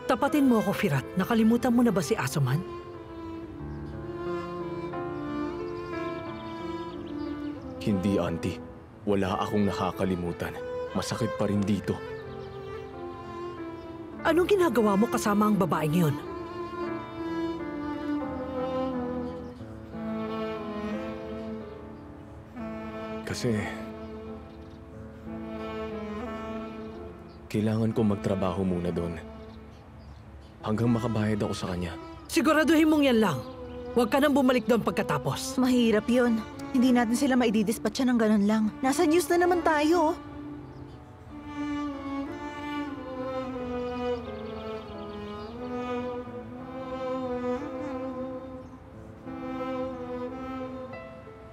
Tapatin mo ako, Firat. Nakalimutan mo na ba si Asuman? Hindi, Auntie. Wala akong nakakalimutan. Masakit pa rin dito. Anong ginagawa mo kasama ang babaeng yun? Kasi kailangan ko magtrabaho muna doon. Hanggang makabayad ako sa kanya. Siguraduhin mong yan lang. Huwag ka nang bumalik doon pagkatapos. Mahirap yun. Hindi natin sila maididispatcha ng ganun lang. Nasa news na naman tayo.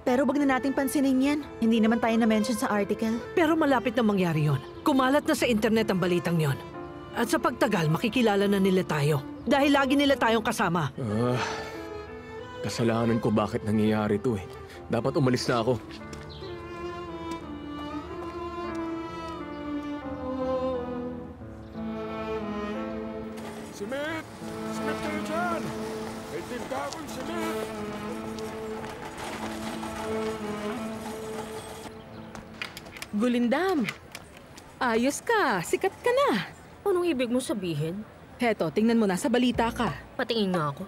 Pero wag na nating pansinin yan. Hindi naman tayo na-mention sa article. Pero malapit na mangyari yon. Kumalat na sa internet ang balitang yon. At sa pagtagal, makikilala na nila tayo. Dahil lagi nila tayong kasama. Kasalanan ko bakit nangyayari to eh. Dapat umalis na ako. Simit! Simit kayo dyan! May tinda akong simit! Gulindam, ayos ka. Sikat ka na. Anong ibig mo sabihin? Heto, tingnan mo na. Sa balita ka. Patingin nga ako.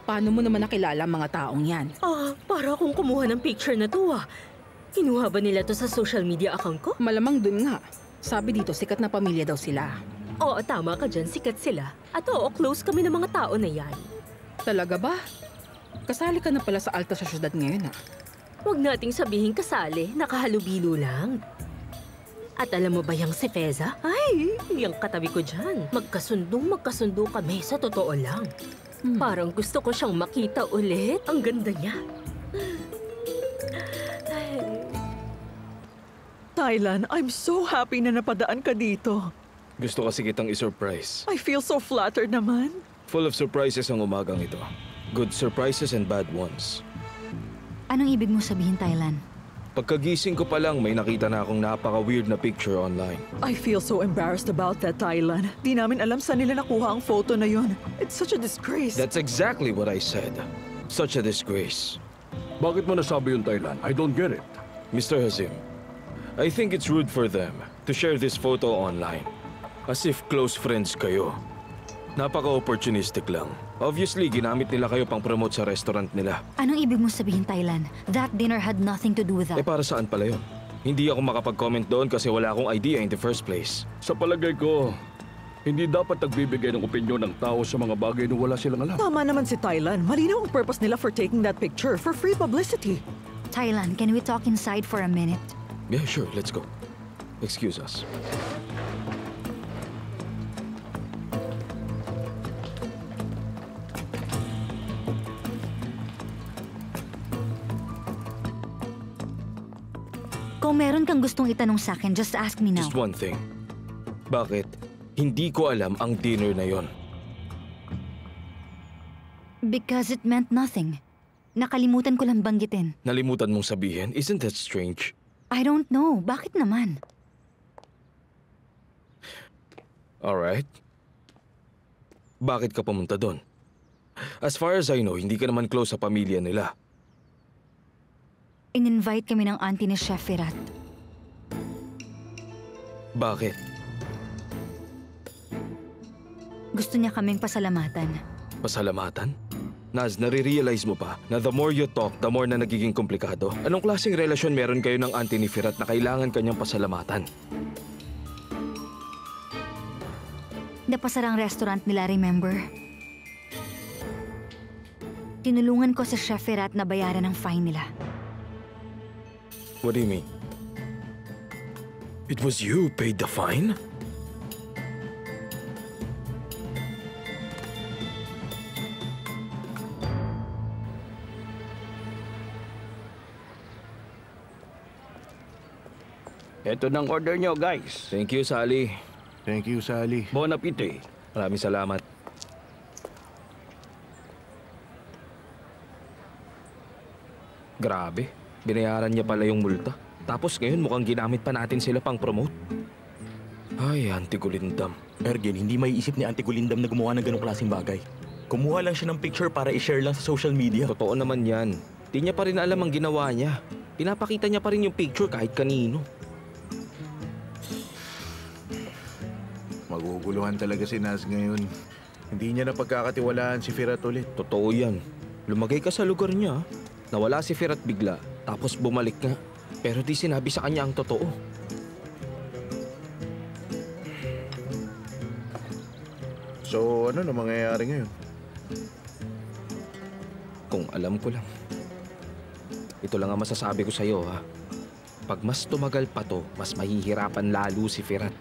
Paano mo naman nakilala ang mga taong yan? Para akong kumuha ng picture na to Kinuha ba nila to sa social media account ko? Malamang dun nga. Sabi dito, sikat na pamilya daw sila. Oo, tama ka dyan. Sikat sila. At oo, close kami ng mga tao na yan. Talaga ba? Kasali ka na pala sa alta sa syudad ngayon, Huwag nating sabihin kasali. Nakahalubilo lang. At alam mo ba yung si Feza? Ay, yung katabi ko dyan. Magkasundo kami. Sa totoo lang. Parang gusto ko siyang makita ulit. Ang ganda niya. Thailand, I'm so happy na napadaan ka dito. Gusto kasi kitang i-surprise. I feel so flattered naman. Full of surprises ang umagang ito. Good surprises and bad ones. Anong ibig mo sabihin, Thailand? Pagkagising ko pa lang, may nakita na akong napaka-weird na picture online. I feel so embarrassed about that, Thailand. Di namin alam saan nila nakuha ang photo na yun. It's such a disgrace. That's exactly what I said. Such a disgrace. Bakit mo nasabi yung Thailand? I don't get it. Mr. Hazim, I think it's rude for them to share this photo online. As if close friends kayo. Napaka-opportunistic lang. Obviously, ginamit nila kayo pang promote sa restaurant nila. Anong ibig mo sabihin, Thailand? That dinner had nothing to do with that. Para saan pala yun? Hindi ako makapag-comment doon kasi wala akong idea in the first place. Sa palagay ko, hindi dapat nagbibigay ng opinyon ng tao sa mga bagay na wala silang alam. Tama naman si Thailand. Malinaw ang purpose nila for taking that picture, for free publicity. Thailand, can we talk inside for a minute? Yeah, sure. Let's go. Excuse us. Kung meron kang gustong itanong sa akin, just ask me now. Just one thing. Bakit hindi ko alam ang dinner na yon? Because it meant nothing. Nakalimutan ko lang banggitin. Nalimutan mong sabihin? Isn't that strange? I don't know. Bakit naman? Alright. Bakit ka pumunta doon? As far as I know, hindi ka naman close sa pamilya nila. In-invite kami ng auntie ni Chef Firat. Bakit? Gusto niya kaming pasalamatan. Pasalamatan? Naz, nare-realize mo pa na the more you talk, the more na nagiging komplikado? Anong klaseng relasyon meron kayo ng auntie ni Firat na kailangan kanyang pasalamatan? Napasarang restaurant nila, remember? Tinulungan ko sa Chef Firat na bayaran ng fine nila. What do you mean? It was you who paid the fine? Ito ng order nyo, guys. Thank you, Sally. Thank you, Sally. Bon appetit. Maraming salamat. Grabe. Binayaran niya pala yung multa. Tapos ngayon mukhang ginamit pa natin sila pang promote. Ay, Auntie Gulindam. Ergin, hindi may isip ni Auntie Gulindam na gumawa ng ganong klaseng bagay. Kumuha lang siya ng picture para i-share lang sa social media. Totoo naman yan. Di niya pa rin alam ang ginawa niya. Pinapakita niya pa rin yung picture kahit kanino. Maguguluhan talaga si Naz ngayon. Hindi niya na pagkakatiwalaan si Firat ulit. Totoo yan. Lumagay ka sa lugar niya. Nawala si Firat bigla, tapos bumalik nga. Pero di sinabi sa kanya ang totoo. So, ano na mangyayari ngayon? Kung alam ko lang. Ito lang ang masasabi ko sa'yo, ha. Pag mas tumagal pa to, mas mahihirapan lalo si Firat.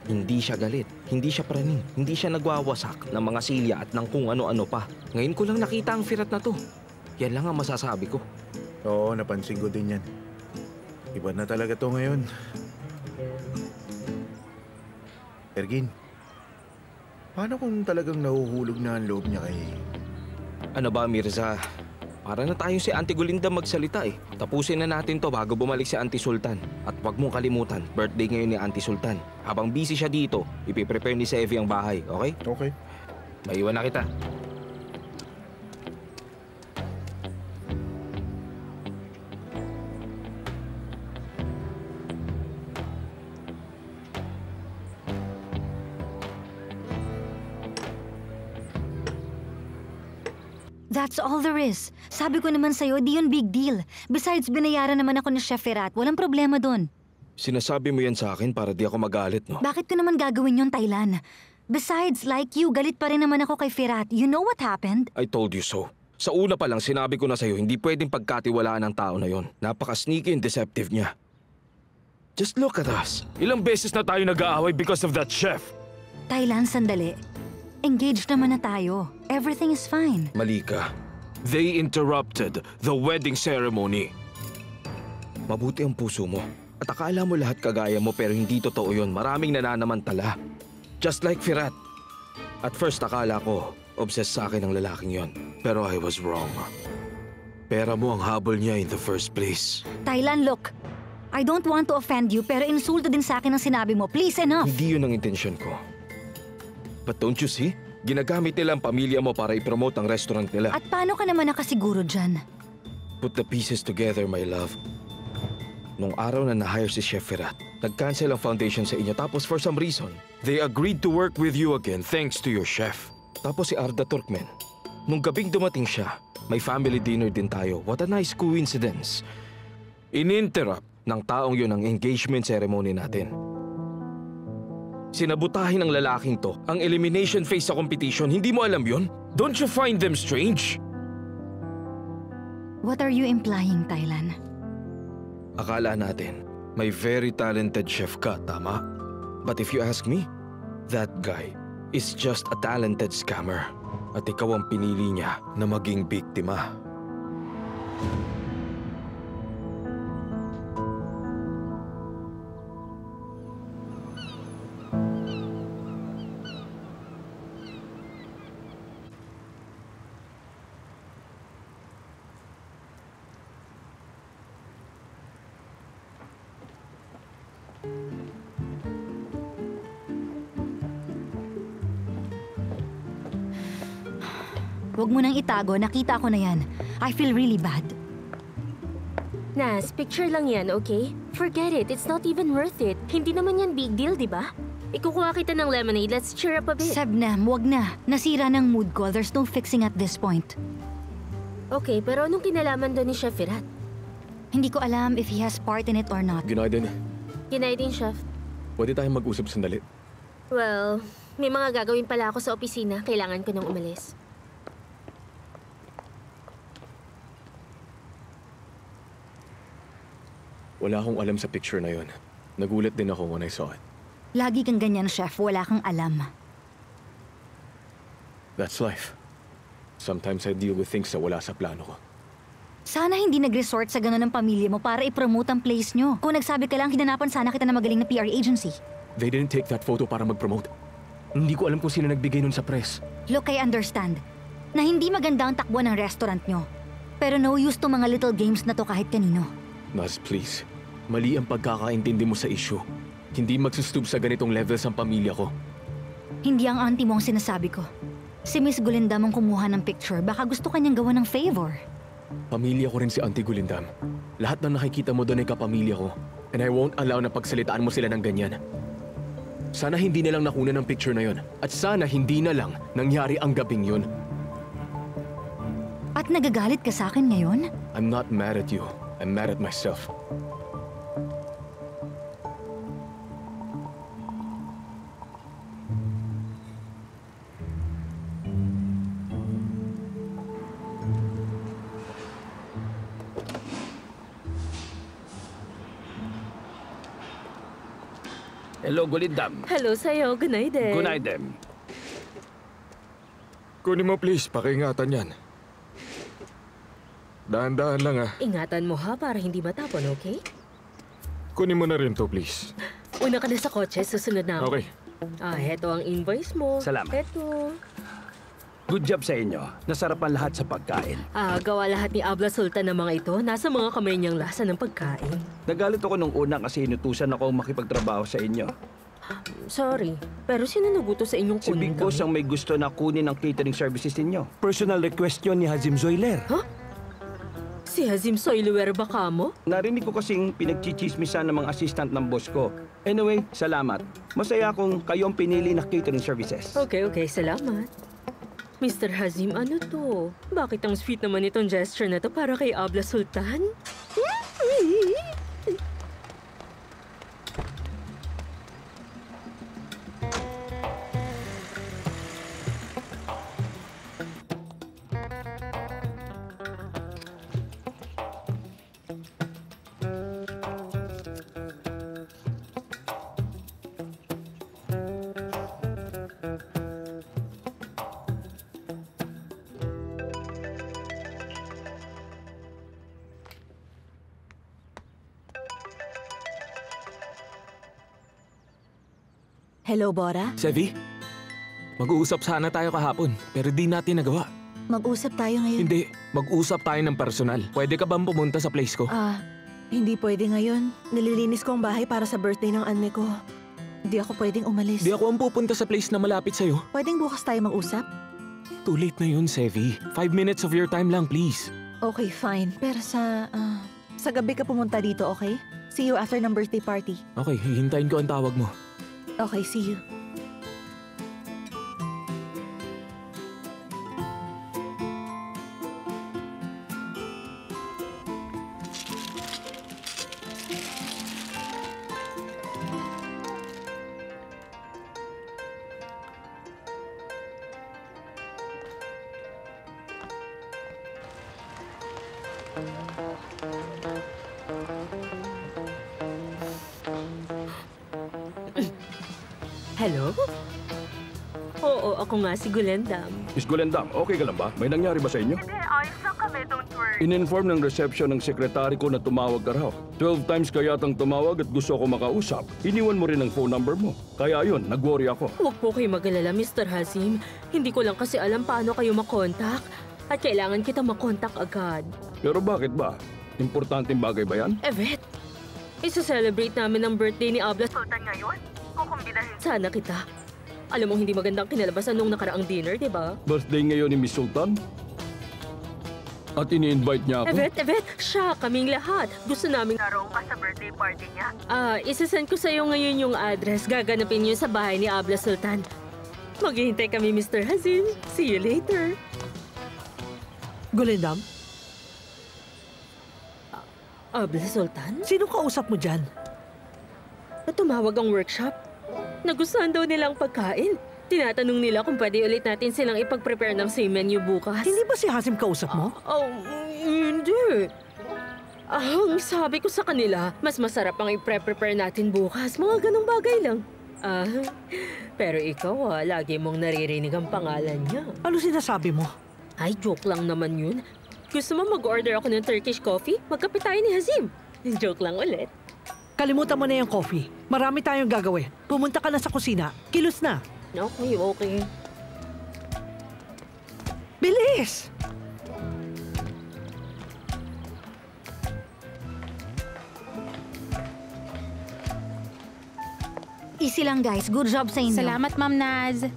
Hindi siya galit, hindi siya praning, hindi siya nagwawasak ng mga silya at ng kung ano-ano pa. Ngayon ko lang nakita ang Firat na to. Yan lang ang masasabi ko. Oo, napansin ko din yan. Iba na talaga to ngayon. Ergin, paano kung talagang nahuhulog na ang loob niya kay... Ano ba, Mirza? Para na tayo si Auntie Gulindam magsalita eh. Tapusin na natin to bago bumalik si Auntie Sultan. At huwag mong kalimutan, birthday ngayon ni Auntie Sultan. Habang busy siya dito, ipiprepare ni Sevi ang bahay, okay? Okay. Maiwan na kita. That's all there is. Sabi ko naman sa'yo, di yun big deal. Besides, binayaran naman ako ni Chef Firat. Walang problema dun. Sinasabi mo yan sa akin para di ako magalit, no? Bakit ko naman gagawin yun, Thailand? Besides, like you, galit pa rin naman ako kay Firat. You know what happened? I told you so. Sa una pa lang, sinabi ko na sa'yo, hindi pwedeng pagkatiwalaan ng tao na yon. Napaka-sneaky and deceptive niya. Just look at us. Ilang beses na tayo nag-aaway because of that chef. Thailand, sandali. Engaged naman na tayo. Everything is fine. Malika, they interrupted the wedding ceremony. Mabuti ang puso mo. At akala mo lahat kagaya mo pero hindi totoo yun. Maraming nananamantala. Just like Firat. At first akala ko, obsessed sa akin ang lalaking yon. Pero I was wrong. Pera mo ang habol niya in the first place. Thailand, look. I don't want to offend you pero insulto din sa akin ang sinabi mo. Please, enough. Hindi yun ang intensyon ko. But don't you see? Ginagamit nila ang pamilya mo para i-promote ang restaurant nila. At paano ka naman nakasiguro dyan? Put the pieces together, my love. Nung araw na na-hire si Chef Firat, nag-cancel ang foundation sa inyo tapos for some reason, they agreed to work with you again thanks to your chef. Tapos si Arda Turkmen. Nung gabing dumating siya, may family dinner din tayo. What a nice coincidence. Ininterrupt ng taong yun ang engagement ceremony natin. Sinabutahin ng lalaking to ang elimination phase sa competition. Hindi mo alam yun? Don't you find them strange? What are you implying, Thailand? Akala natin, may very talented chef ka, tama? But if you ask me, that guy is just a talented scammer. At ikaw ang pinili niya na maging biktima. Huwag mo nang itago, nakita ko na yan. I feel really bad. Nas, picture lang yan, okay? Forget it, it's not even worth it. Hindi naman yan big deal, di ba? Ikukuha kita ng lemonade, let's cheer up a bit. Sebnem, wag na. Nasira ng mood ko. There's no fixing at this point. Okay, pero anong kinalaman doon ni Chef Firat? Hindi ko alam if he has part in it or not. Ginaiden, Kinay din, Chef. pwede tayong mag-usap sandali. Well, may mga gagawin pala ako sa opisina. Kailangan ko nang umalis. Wala akong alam sa picture na yon. Nagulat din ako when I saw it. Lagi kang ganyan, Chef. Wala kang alam. That's life. Sometimes I deal with things na wala sa plano ko. Sana hindi nag-resort sa gano'n ng pamilya mo para i-promote ang place nyo. Kung nagsabi ka lang, hinanapan sana kita na magaling na PR agency. They didn't take that photo para mag-promote. Hindi ko alam kung sino nagbigay nun sa press. Look, I understand na hindi maganda ang takbo ng restaurant nyo. Pero no use to mga little games na to kahit kanino. Naz, please. Mali ang pagkakaintindi mo sa issue. Hindi magsustub sa ganitong levels ang pamilya ko. Hindi ang auntie mo ang sinasabi ko. Si Miss Gulindam ang kumuha ng picture. Baka gusto kanyang gawa ng favor. Pamilya ko rin si Auntie Gulindam. Lahat ng nakikita mo doon ay kapamilya ko. And I won't allow na pagsalitaan mo sila ng ganyan. Sana hindi na lang nakunan ng picture na yon. At sana hindi na lang nangyari ang gabing yun. At nagagalit ka sa akin ngayon? I'm not mad at you. I'm mad at myself. Hello, Gulindam. Hello sa'yo. Good night din. Good night, Dem. Kunin mo please, pakiingatan yan. Dahan-dahan lang ah. Ingatan mo ha para hindi matapon, okay? Kunin mo na rin to please. Una ka na sa kotse, susunod na ako. Okay. Heto ang invoice mo. Salamat. Heto. Good job sa inyo. Nasarapan lahat sa pagkain. Gawa lahat ni Abla Sultan ng mga ito. Nasa mga kamay niyang lasa ng pagkain. Nagalit ako nung una kasi inutusan ako makipagtrabaho sa inyo. Sorry, pero sino nagutos sa inyong Si kunin Big Boss kami? ang may gusto na kunin ang catering services ninyo. Personal request yun ni Hazim Zoiler. Si Hazim Soyluwer ba kamo? Narinig ko kasing pinagchichismisan ng mga assistant ng boss ko. Anyway, salamat. Masaya akong kayo ang pinili na catering services. Okay, salamat. Mr. Hazim, ano to? Bakit ang sweet naman itong gesture na to para kay Abla Sultan? Hello, Bora? Sevi, mag-uusap sana tayo kahapon, pero di natin nagawa. Mag-usap tayo ngayon. Hindi, mag-usap tayo ng personal. Pwede ka bang pumunta sa place ko? Hindi pwede ngayon. Nililinis ko ang bahay para sa birthday ng ane ko. Hindi ako pwedeng umalis. Di ako ang pupunta sa place na malapit sa'yo. Pwedeng bukas tayo mag-usap? Too late na yun, Sevi. 5 minutes of your time lang, please. Okay, fine. Pero sa gabi ka pumunta dito, okay? See you after ng birthday party. Okay, hihintayin ko ang tawag mo. Okay, see you. Hello? Oo, ako nga si Gulendam. Miss Gulendam, okay ka lang ba? May nangyari ba sa inyo? Hindi, ayos lang kami, don't worry. In-inform ng reception ng sekretary ko na tumawag ka raw. 12 times ka yatang tumawag at gusto ko makausap. Iniwan mo rin ang phone number mo. Kaya ayun, nag-worry ako. Huwag po kayo mag-alala, Mr. Hazim. Hindi ko lang kasi alam paano kayo makontak. At kailangan kita makontak agad. Pero bakit ba? Importanteng bagay ba yan? Evet, isa-celebrate namin ang birthday ni Abla Sultan ngayon. Kukumbidahin sana kita. Alam mo, hindi magandang kinalabasan nung nakaraang dinner, di ba? Birthday ngayon ni Miss Sultan? At ini-invite niya ako? Evet, siya, kaming lahat. Gusto namin naroon ka sa birthday party niya. Isasend ko sa'yo ngayon yung address. Gaganapin niyo sa bahay ni Abla Sultan. Maghihintay kami, Mr. Hazim. See you later. Gulendam, Abla Sultan? sino kausap mo dyan? Tumawag ang workshop. Nagustuhan daw nilang pagkain. Tinatanong nila kung pwede ulit natin silang ipag-prepare ng same menu bukas. Hindi ba si Hazim kausap mo? Hindi. Ang sabi ko sa kanila, mas masarap ang i-prepare natin bukas. Mga ganong bagay lang. Pero ikaw lagi mong naririnig ang pangalan niya. Ano sinasabi mo? Ay, joke lang naman yun. Gusto mo mag-order ako ng Turkish coffee? Magkape tayo ni Hazim. Joke lang ulit. Kalimutan mo na yung coffee. Marami tayong gagawin. Pumunta ka na sa kusina. Kilos na. Okay. Bilis! Easy lang guys, good job sa inyo. Salamat, Ma'am Naz.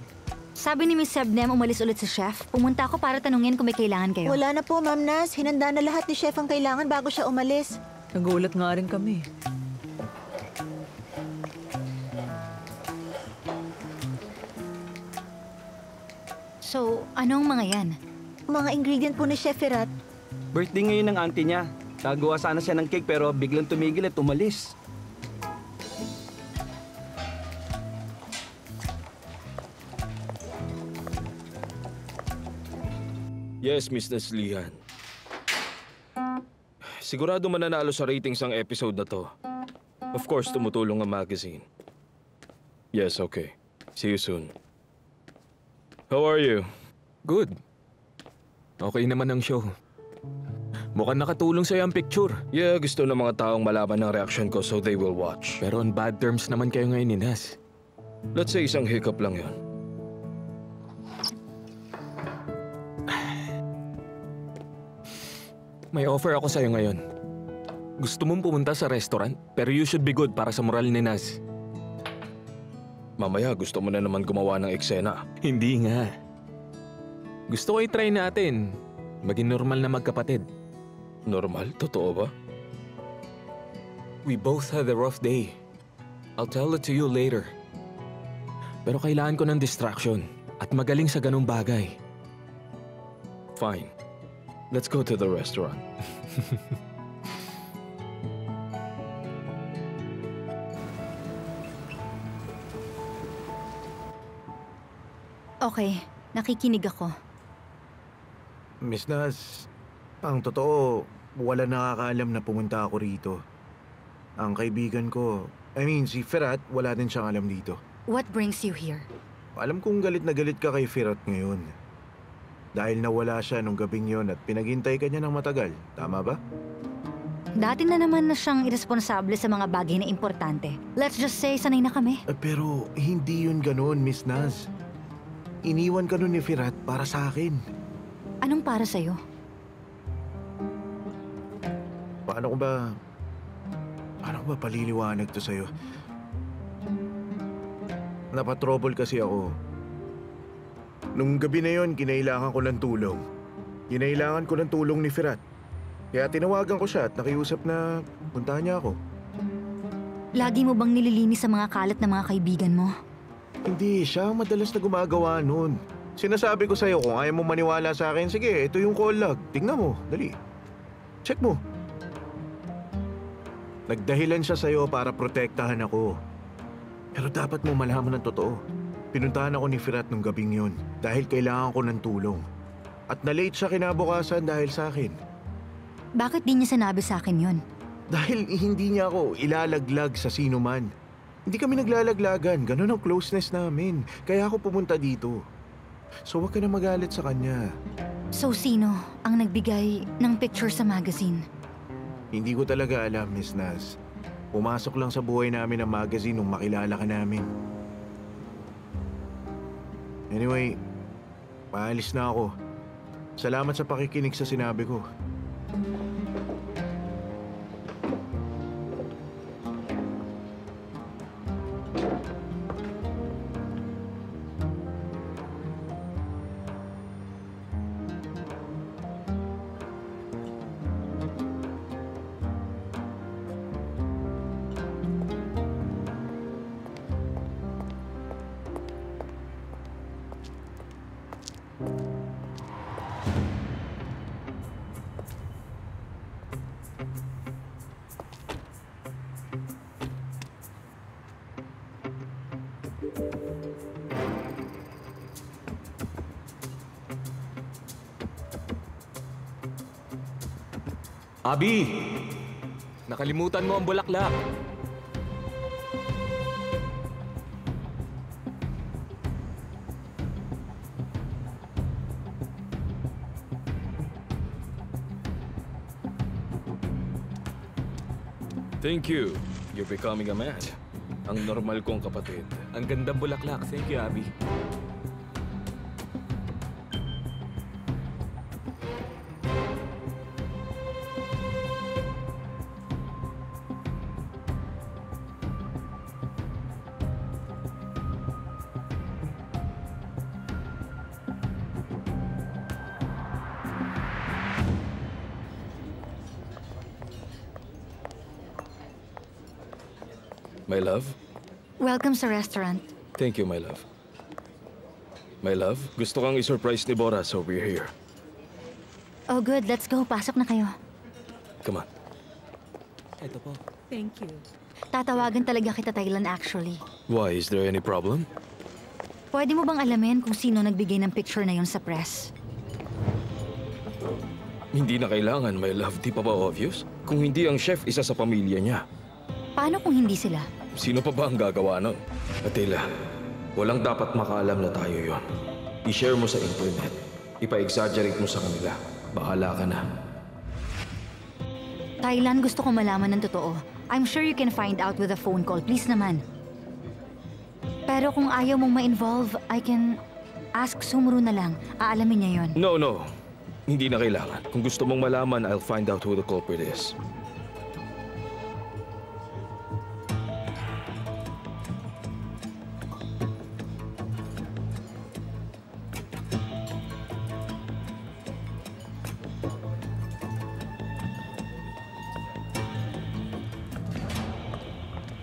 Sabi ni Miss Sebnem umalis ulit si Chef. Pumunta ako para tanungin kung may kailangan kayo. Wala na po, Ma'am Naz. Hinanda na lahat ni Chef ang kailangan bago siya umalis. Nagulat nga rin kami. So, anong mga yan? Mga ingredient po ni Chef Firat. Birthday ngayon ng auntie niya. Gagawa sana siya ng cake pero biglang tumigil at umalis. Yes, Miss Naslihan. Sigurado mananalo sa ratings ang episode na to. Of course, tumutulong ang magazine. Yes, okay. See you soon. How are you? Good. Okay naman ang show. Mukhang nakatulong sa'yo ang picture. Yeah, gusto ng mga taong malaman ng reaction ko so they will watch. Pero on bad terms naman kayo ngayon ni Nas. Let's say isang hiccup lang yon. May offer ako sa'yo ngayon. Gusto mong pumunta sa restaurant, pero you should be good para sa moral ni Nas. Mamaya gusto mo na naman gumawa ng eksena. Hindi nga. Gusto ko i-try natin. Maging normal na magkapatid. Normal? Totoo ba? We both had a rough day. I'll tell it to you later. Pero kailangan ko ng distraction at magaling sa ganung bagay. Fine. Let's go to the restaurant. Okay, nakikinig ako. Miss Naz, ang totoo, wala nakakaalam na pumunta ako rito. Ang kaibigan ko, si Firat, wala din siyang alam dito. What brings you here? Alam kong galit na galit ka kay Firat ngayon. Dahil nawala siya nung gabing yon at pinaghintay ka niya ng matagal. Tama ba? Dati na naman na siyang irresponsable sa mga bagay na importante. Let's just say, sanay na kami. Pero hindi yun ganun, Miss Naz. Iniwan ka nun ni Firat para sa akin. Anong para sa'yo? Paano ko ba paliliwanag to sa'yo? Napatrouble kasi ako. Nung gabi na yon, kinailangan ko ng tulong. Kinailangan ko ng tulong ni Firat. Kaya tinawagan ko siya at nakiusap na puntahan niya ako. Lagi mo bang nililinis sa mga kalat ng mga kaibigan mo? Hindi, siya ang madalas na gumagawa nun. Sinasabi ko sa'yo, kung ayaw mo maniwala sa akin, sige, ito yung call log. Tingnan mo, dali. Check mo. Nagdahilan siya sa'yo para protektahan ako. Pero dapat mo malaman ng totoo. Pinuntahan ako ni Firat nung gabing yun dahil kailangan ko ng tulong. At na-late siya kinabukasan dahil sa akin. Bakit di niya sinabi sa akin yun? Dahil hindi niya ako ilalaglag sa sino man. Hindi kami naglalaglagan, ganun ang closeness namin. Kaya ako pumunta dito. So huwag ka na magalit sa kanya. So sino ang nagbigay ng picture sa magazine? Hindi ko talaga alam, Miss Naz. Pumasok lang sa buhay namin ang magazine nung makilala ka namin. Anyway, paalis na ako. Salamat sa pakikinig sa sinabi ko. Abi! Nakalimutan mo ang bulaklak. Thank you. You're becoming a man. Ang normal kong kapatid. Ang gandang bulaklak. Thank you, Abi. My love? Welcome sa restaurant. Thank you, my love. My love, gusto kang i-surprise ni Bora, so we're here. Oh good, let's go. Pasok na kayo. Come on. Ito po. Thank you. Tatawagan talaga kita, Thailand, actually. Why? Is there any problem? Pwede mo bang alamin kung sino nagbigay ng picture na yun sa press? Hindi na kailangan, my love. Di pa ba obvious? Kung hindi ang chef, isa sa pamilya niya. Paano kung hindi sila? Sino pa ba ang gagawa nun? Atila, walang dapat makaalam na tayo yon. I-share mo sa internet. Ipa-exaggerate mo sa kanila. Bahala ka na. Thailand, gusto ko malaman ng totoo. I'm sure you can find out with a phone call. Please naman. Pero kung ayaw mong ma-involve, I can ask Sumru na lang. Aalamin niya yon. No. Hindi na kailangan. Kung gusto mong malaman, I'll find out who the culprit is.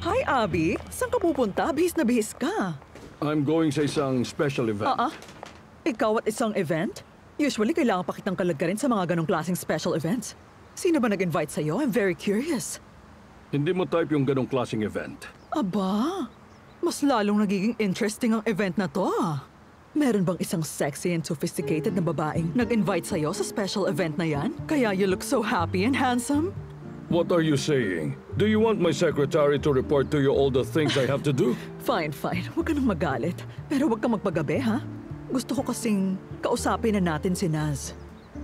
Hi, Abby. Saan ka pupunta? Bihis na bihis ka. I'm going sa isang special event. Ikaw at isang event? Usually, kailangan pa kitang kalagkarin sa mga ganong klaseng special events. Sino ba nag-invite sa'yo? I'm very curious. Hindi mo type yung ganong klaseng event. Aba, mas lalong nagiging interesting ang event na to. Meron bang isang sexy and sophisticated na babaeng nag-invite sa'yo sa special event na yan? Kaya you look so happy and handsome? What are you saying? Do you want my secretary to report to you all the things I have to do? Fine. Huwag ka nang magalit. Pero huwag kang magpagabi, ha? Gusto ko kasing kausapin na natin si Naz.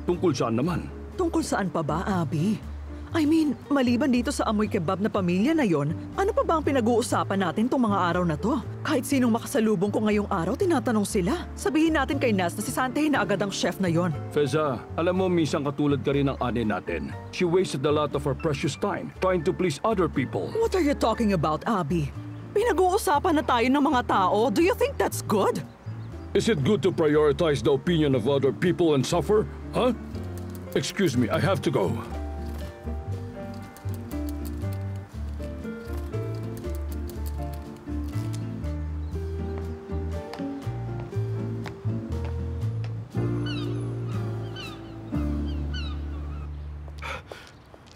Tungkol saan naman? Tungkol saan pa ba, Abby? I mean, maliban dito sa amoy kebab na pamilya na yon, ano pa ba ang pinag-uusapan natin tong mga araw na to? Kahit sinong makasalubong ko ngayong araw, tinatanong sila. Sabihin natin kay Naz na si Santehin na agad ang chef na yon. Feza, alam mo minsan katulad ka rin ng ane natin. She wasted a lot of her precious time trying to please other people. What are you talking about, Abby? Pinag-uusapan na tayo ng mga tao. Do you think that's good? Is it good to prioritize the opinion of other people and suffer? Huh? Excuse me, I have to go.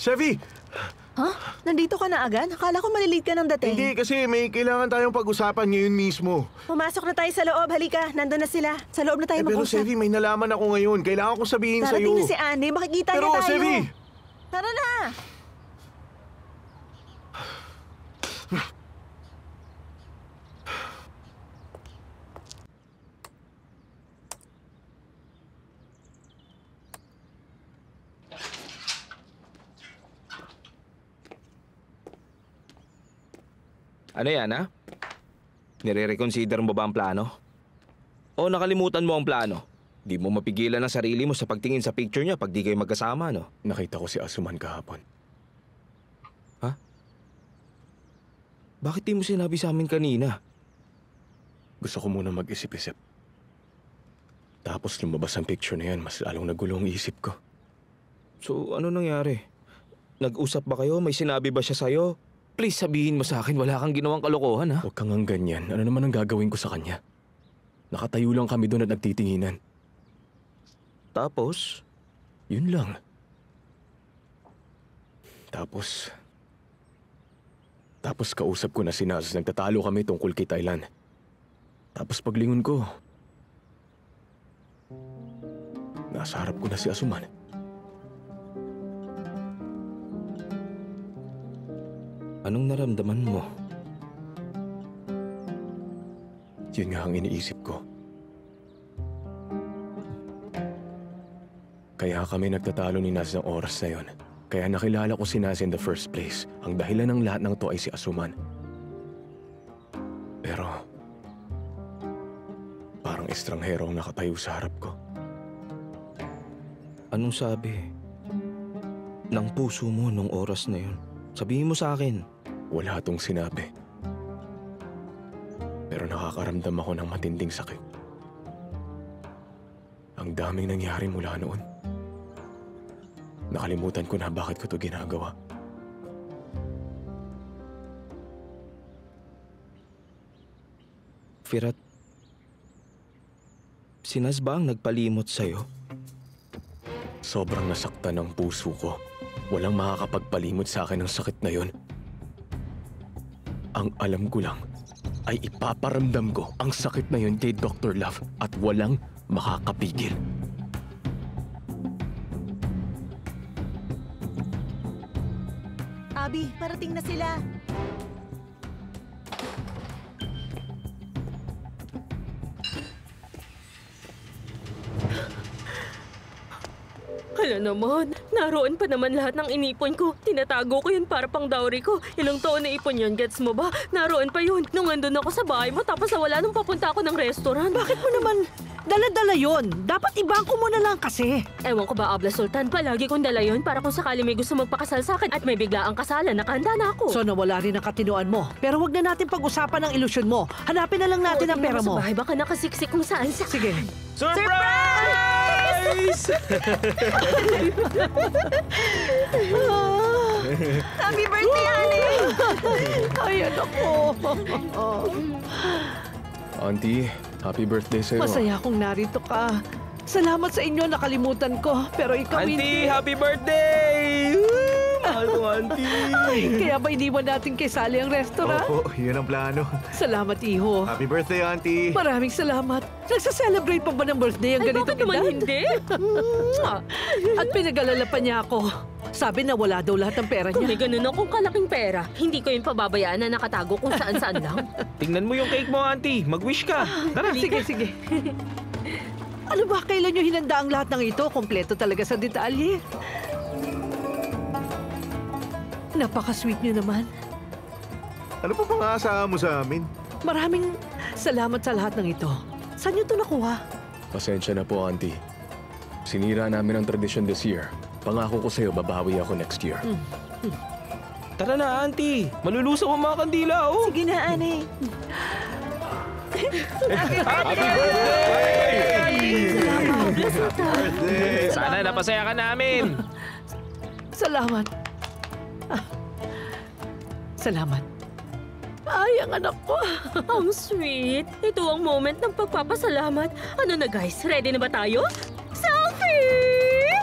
Sevi! Nandito ka na agad? Akala ko malilate ka ng dating. Hindi, kasi may kailangan tayong pag-usapan ngayon mismo. Pumasok na tayo sa loob. Halika, nandun na sila. Sa loob na tayo Pero mag-usap. Sevi, may nalaman ako ngayon. Kailangan ko sabihin sa'yo. Darating na si Andy. Makikita niya tayo. Pero Sevi! Tara na! Ano yan, ha? Nire-reconsider mo ba ang plano? O nakalimutan mo ang plano? Di mo mapigilan ang sarili mo sa pagtingin sa picture niya pag di kayo magkasama, no? Nakita ko si Asuman kahapon. Ha? Bakit di mo sinabi sa amin kanina? Gusto ko muna mag-isip-isip. Tapos lumabas ang picture na yan, mas lalong nagulo ang isip ko. So, ano nangyari? Nag-usap ba kayo? May sinabi ba siya sa'yo? Please sabihin mo sa akin, wala kang ginawang kalokohan, ha? Huwag kang ang ganyan. Ano naman ang gagawin ko sa kanya? Nakatayo lang kami doon at nagtitinginan. Tapos? Yun lang. Tapos kausap ko na si Naz. Nagtatalo kami tungkol kay Thailand. Tapos paglingon ko, nasa harap ko na si Asuman. Anong naramdaman mo? Yun nga ang iniisip ko. Kaya kami nagtatalo ni Naz ng oras na yon. Kaya nakilala ko si Naz in the first place. Ang dahilan ng lahat ng to ay si Asuman. Pero parang estranghero ang nakatayo sa harap ko. Anong sabi ng puso mo nung oras na yun? Sabihin mo sa akin. Wala tong sinabi. Pero nakakaramdam ako ng matinding sakit. Ang daming nangyari mula noon. Nakalimutan ko na bakit ko to ginagawa. Firat, si Naz ba ang nagpalimot sa'yo? Sobrang nasaktan ang puso ko. Walang makakapagpalimot sa akin ng sakit na yon. Ang alam ko lang ay ipaparamdam ko ang sakit na yon kay Dr. Love at walang makakapigil. Abby, parating na sila. Hala naman, naroon pa naman lahat ng inipon ko. Tinatago ko yun para pang dowry ko. Ilang taon na ipon yun, gets mo ba? Naroon pa yun. Nung andun ako sa bahay mo, tapos nawala nung papunta ako ng restaurant. Bakit mo naman dala-dala yon? Dapat ibangko mo na lang kasi. Ewan ko ba, Abla Sultan, palagi kong dala yun para kung sakali may gusto magpakasal sa akin at may bigla ang kasalan, nakahanda na ako. So nawala rin ang katinuan mo. Pero wag na natin pag-usapan ang ilusyon mo. Hanapin na lang natin ang pera mo. Sa bahay, baka nakasiksik kung saan sa... Sige. Surprise! Happy birthday, Annie! Ay, anak ko. Auntie, happy birthday sa'yo. Masaya akong narito ka. Salamat sa inyo, nakalimutan ko. Pero ikaw Auntie, happy birthday! Woo! Mahal ko, Auntie! Ay, kaya ba iniwan natin kay Sally ang restaurant? Opo, yun ang plano. Salamat, iho. Happy birthday, Auntie! Maraming salamat. Nagsa-celebrate pa ba ng birthday ang Ay, ganitong bakit naman edad? hindi? At pinag-alala pa niya ako. Sabi na wala daw lahat ng pera Kung may niya. ganun akong kalaking pera, hindi ko yung pababayaan na nakatago kung saan-saan lang. Tingnan mo yung cake mo, Auntie. Mag-wish ka. Tara. Sige, sige. Ano ba, kailan niyo hinanda ang lahat ng ito? Kompleto talaga sa detalye. Napaka-sweet niyo naman. Ano pa bang aasahan mo sa amin? Maraming salamat sa lahat ng ito. Saan niyo ito nakuha? Pasensya na po, Auntie. Sinira namin ang tradition this year. Pangako ko sa'yo, babawi ako next year. Tara na, Auntie. Malulusaw ang mga kandila, oh. Sige na, Annie. Sana napasaya ka namin. Salamat. Salamat. Ay, ang anak ko. Ang sweet. Ito ang moment ng pagpapasalamat. Ano na guys, ready na ba tayo? Selfie!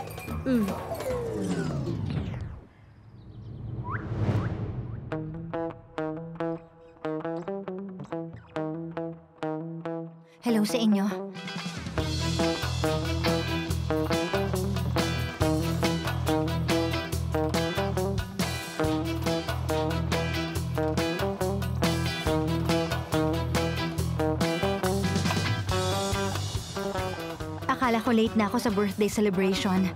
Hello sa inyo. Akala ko late na ako sa birthday celebration.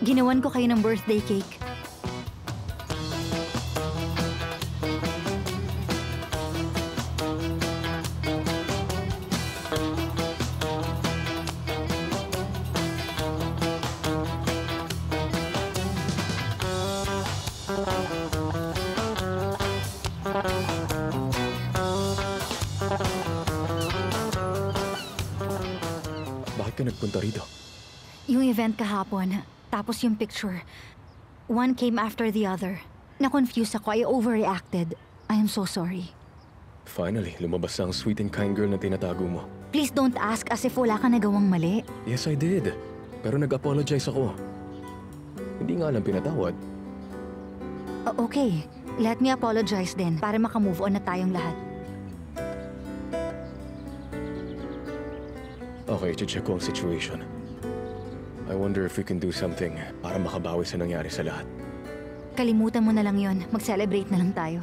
Ginawan ko kayo ng birthday cake. Bakit ka nagpunta rito? Yung event kahapon, tapos yung picture. One came after the other. Na-confuse ako, I overreacted. I am so sorry. Finally, lumabas ang sweet and kind girl na tinatago mo. Please don't ask as if wala ka nagawang mali. Yes, I did. Pero nag-apologize ako. Hindi nga lang pinatawad. Okay, let me apologize din para makamove on na tayong lahat. Okay, check ko ang situation. I wonder if we can do something para makabawi sa nangyari sa lahat. Kalimutan mo na lang yon. Mag-celebrate na lang tayo.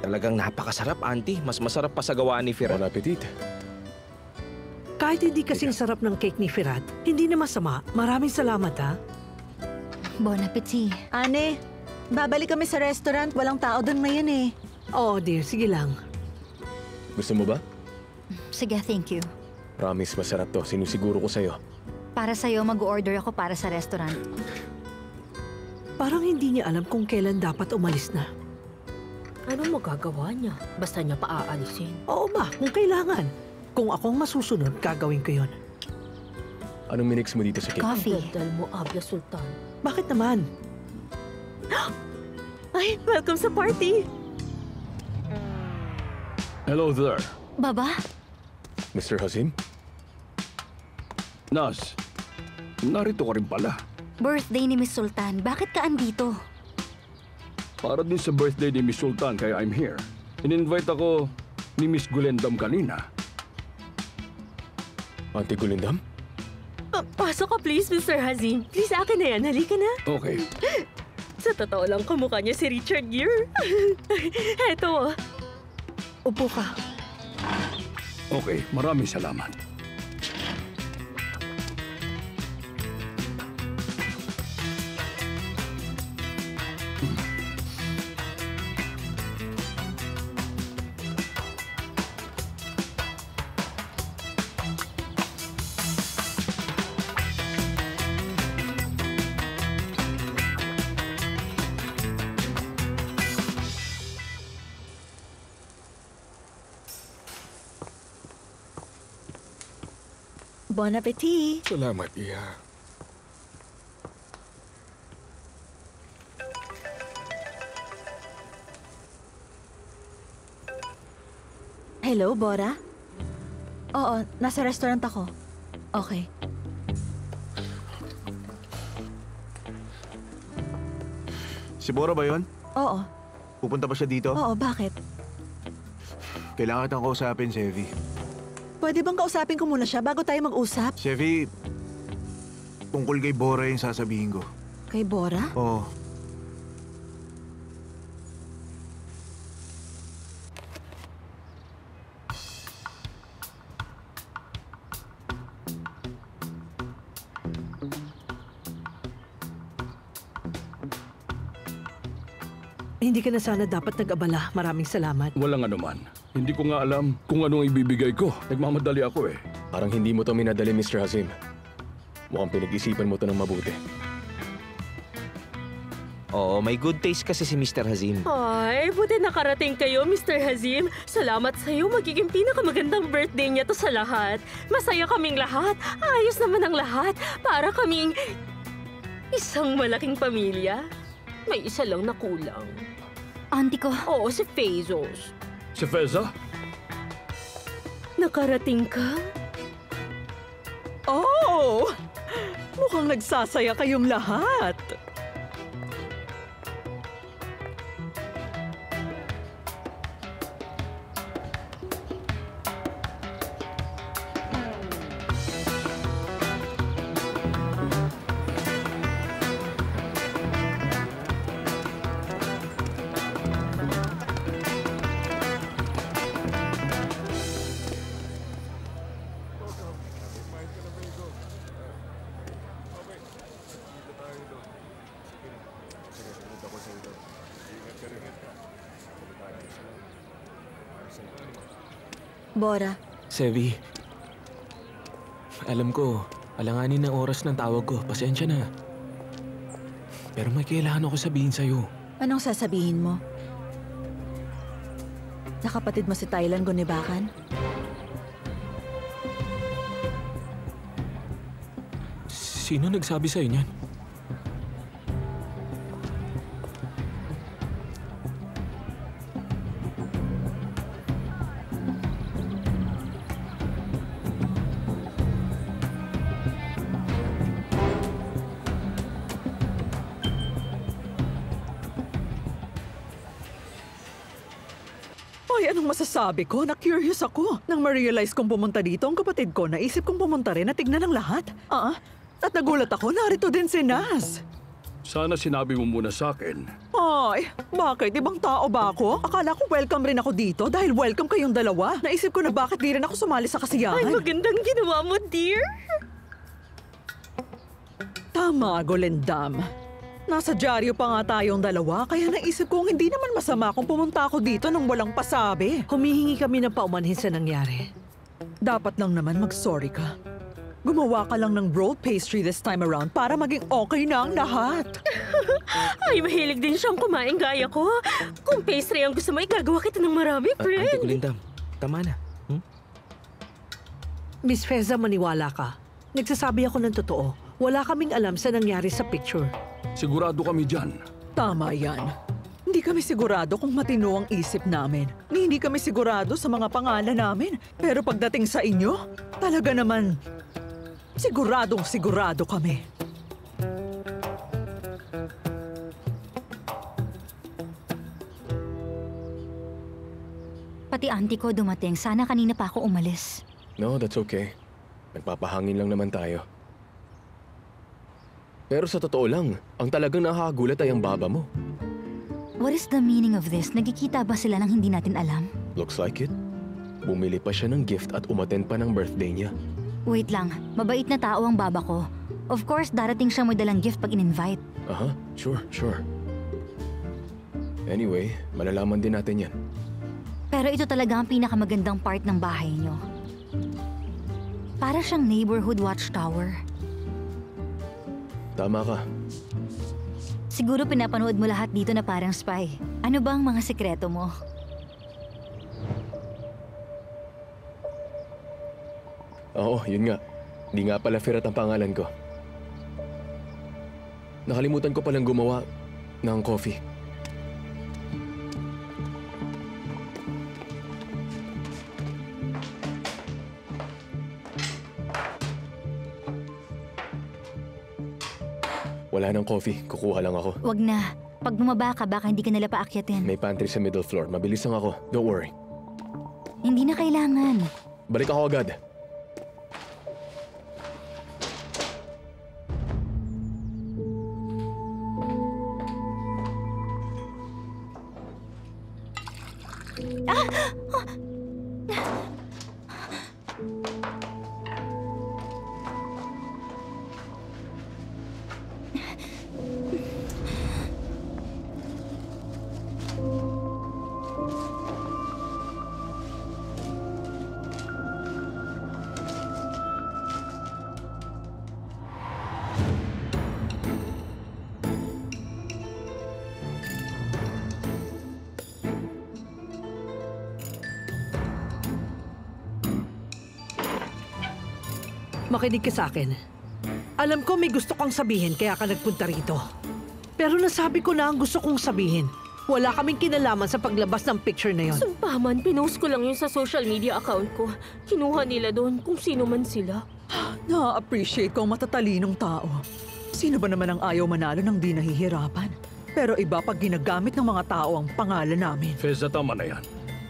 Talagang napakasarap, Auntie. Mas masarap pa sa gawa ni Firat. Bon appetit. Kahit hindi kasing sarap ng cake ni Firat, hindi na masama. Maraming salamat, ha? Bon appetit. Annie, babalik kami sa restaurant. Walang tao doon ngayon eh. Oo, dear. Sige lang. Gusto mo ba? Sige, thank you. Promise, masarap to. Sinusiguro ko sa'yo. Para sa'yo, mag-order ako para sa restaurant. Parang hindi niya alam kung kailan dapat umalis na. Anong magagawa niya? Basta niya paaalisin. Oo ba, kung kailangan. Kung akong masusunod, gagawin ko yon. Anong minix mo dito sa cake? Coffee. Dal mo, Abla Sultan. Bakit naman? Ay, welcome sa party! Hello there. Baba? Mr. Hazim? Nas, narito ka rin pala. Birthday ni Miss Sultan. Bakit ka andito? Para din sa birthday ni Miss Sultan, kaya I'm here. In-invite ako ni Miss Gulendam kanina. Auntie Gulindam? Pasok ka please, Mr. Hazim. Please, akin na yan. Halika na. Okay. Sa totoo lang, kamukha niya si Richard Gere. Eto. Upo ka. Okay, maraming salamat. Bon appetit! Salamat, Iya. Hello, Bora? Oo, nasa restaurant ako. Okay. Si Bora ba yun? Oo. Pupunta ba siya dito? Oo, bakit? Kailangan kitang kausapin, Sevi. Pwede bang kausapin ko muna siya bago tayo mag-usap? Sevi, tungkol kay Bora yung sasabihin ko. Kay Bora? Oo. Hindi ka na sana dapat nag-abala. Maraming salamat. Walang anuman. Hindi ko nga alam kung anong ibibigay ko. Nagmamadali ako eh. Parang hindi mo to minadali, Mr. Hazim. Mukhang pinag-isipan mo to ng mabuti. Oo, may good taste kasi si Mr. Hazim. Ay, buti nakarating kayo, Mr. Hazim. Salamat sa'yo. Magiging pinakamagandang birthday niya to sa lahat. Masaya kaming lahat. Ayos naman ang lahat. Para kaming isang malaking pamilya. May isa lang na kulang. Auntie ko. Oo, si Fezos. Si Feza? Nakarating ka? Oh! Mukhang nagsasaya kayong lahat. Bora, Sevi, alam ko, alanganin ng oras ng tawag ko. Pasensya na. Pero may kailangan ako sabihin sa'yo. anong sasabihin mo? Na kapatid mo si Thailand Gunibakan? Sino nagsabi sa'yo niyan? Ay, anong masasabi ko? Na-curious ako. Nang ma-realize kong pumunta dito ang kapatid ko, naisip kong pumunta rin at tignan ang lahat. At nagulat ako, narito din si Nas. Sana sinabi mo muna sa akin. Ay, bakit? Ibang tao ba ako? Akala ko welcome rin ako dito dahil welcome kayong dalawa. Naisip ko na bakit di rin ako sumali sa kasiyahan. Ay, magandang ginawa mo, dear. Tama, Golendam. Nasa dyaryo pa nga tayong dalawa, kaya naisip kong hindi naman masama kung pumunta ako dito nang walang pasabi. Humihingi kami ng paumanhin sa nangyari. Dapat lang naman mag-sorry ka. Gumawa ka lang ng rolled pastry this time around para maging okay na ang lahat. Ay, mahilig din siyang kumain gaya ko. Kung pastry ang gusto mo, igagawa kita ng marami, friend. Auntie Gulindam, tama na. Miss Feza, maniwala ka. Nagsasabi ako ng totoo. Wala kaming alam sa nangyari sa picture. Sigurado kami dyan. Tama yan. Hindi kami sigurado kung matino ang isip namin. Ni hindi kami sigurado sa mga pangalan namin. Pero pagdating sa inyo, talaga naman, siguradong sigurado kami. Pati auntie ko dumating. Sana kanina pa ako umalis. No, that's okay. Nagpapahangin lang naman tayo. Pero sa totoo lang, ang talagang nakakagulat ay ang baba mo. What is the meaning of this? Nagkikita ba sila nang hindi natin alam? Looks like it. Bumili pa siya ng gift at umattend pa ng birthday niya. Wait lang, mabait na tao ang baba ko. Of course, darating siya may dalang gift pag in-invite. Aha, sure. Anyway, malalaman din natin yan. Pero ito talaga ang pinakamagandang part ng bahay niyo. Para siyang neighborhood watchtower. Tama ka. Siguro pinapanood mo lahat dito na parang spy. Ano ba ang mga sekreto mo? Oo, yun nga. Di nga pala Firat ang pangalan ko. Nakalimutan ko palang gumawa ng coffee. Wala nang coffee. Kukuha lang ako. Wag na. Pag bumaba ka, baka hindi ka nila paakyatin. May pantry sa middle floor. Mabilis lang ako. Don't worry. Hindi na kailangan. Balik ako agad. Makinig ka sa akin. Alam ko may gusto kang sabihin kaya ka nagpunta rito. Pero nasabi ko na ang gusto kong sabihin. Wala kaming kinalaman sa paglabas ng picture na yon. Sumpaman, pinost ko lang yun sa social media account ko. Kinuha nila doon kung sino man sila. Na-appreciate ko ang matatalinong tao. Sino ba naman ang ayaw manalo ng di nahihirapan? Pero iba pag ginagamit ng mga tao ang pangalan namin. Feza, tama na yan.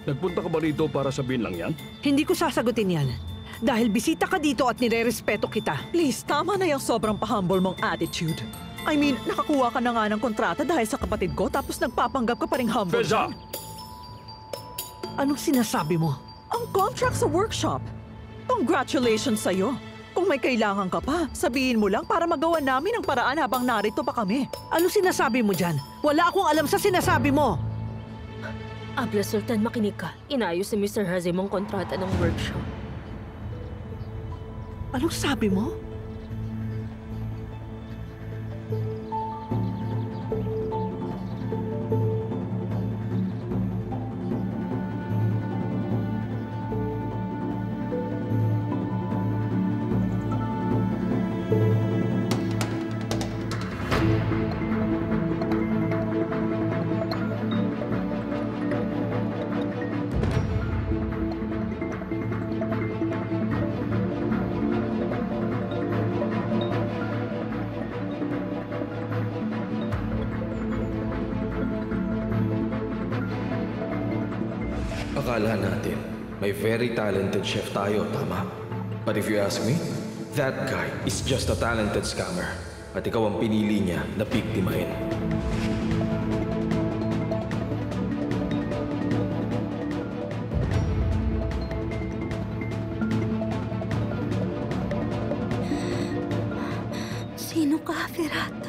Nagpunta ka ba rito para sabihin lang yan? Hindi ko sasagutin yan. Dahil bisita ka dito at nire-respeto kita. Please, tama na yung sobrang pa-humble mong attitude. I mean, nakakuha ka na nga ng kontrata dahil sa kapatid ko tapos nagpapanggap ka pa rin humble. Feza! Anong sinasabi mo? Ang contract sa workshop. Congratulations sa'yo. Kung may kailangan ka pa, sabihin mo lang para magawa namin ang paraan habang narito pa kami. Ano sinasabi mo dyan? Wala akong alam sa sinasabi mo. Abla Sultan, makinig ka. Inayos si Mr. Hazim ang kontrata ng workshop. Anong sabi mo? Akala natin, may very talented chef tayo, tama? But if you ask me, that guy is just a talented scammer. At ikaw ang pinili niya na biktimahin. Sino ka, Firat?